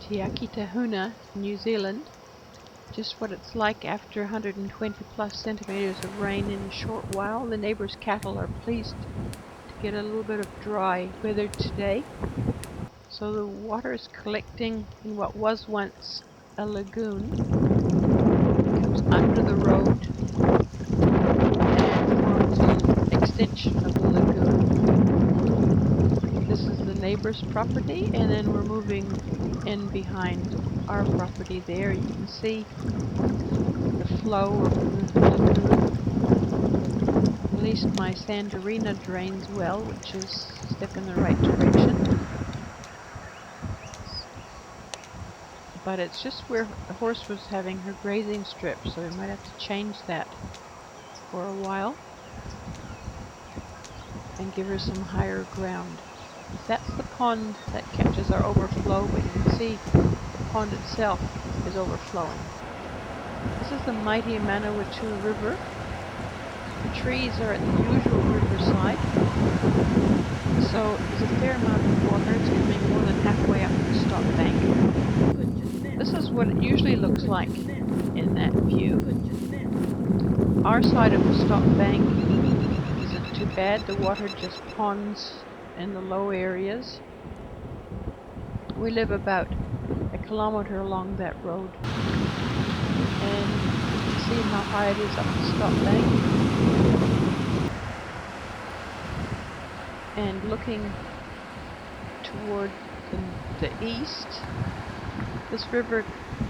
Tiakitahuna, New Zealand. Just what it's like after 120 plus centimeters of rain in a short while. The neighbors' cattle are pleased to get a little bit of dry weather today. So the water is collecting in what was once a lagoon. It comes under the road and forms an extension of the lagoon. This is the neighbor's property, and then we're moving in behind our property there. You can see the flow of the lagoon. At least my Sandarina drains well, which is a step in the right direction. But it's just where the horse was having her grazing strip, so we might have to change that for a while and give her some higher ground. That's the pond that catches our overflow, but you can see the pond itself is overflowing. This is the mighty Manawatu River. The trees are at the usual riverside, so there's a fair amount of water. It's coming more than halfway up the stop bank. This is what it usually looks like in that view. Our side of the stop bank isn't too bad. The water just ponds in the low areas. We live about a kilometer along that road, and you can see how high it is up the stop bank. And looking toward the east, this river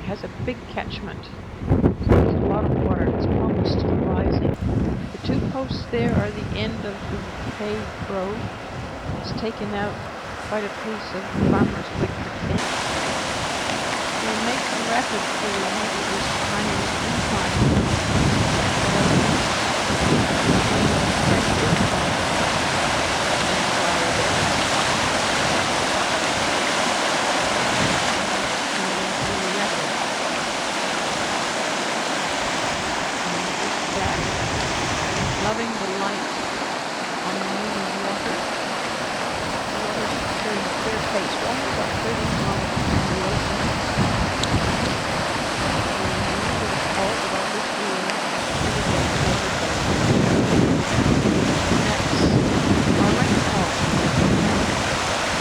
has a big catchment. So there's a lot of water. It's probably still rising. The two posts there are the end of the paved road. It's taken out quite a piece of the farmer's wicker fence. We'll make some rapids for the neighbors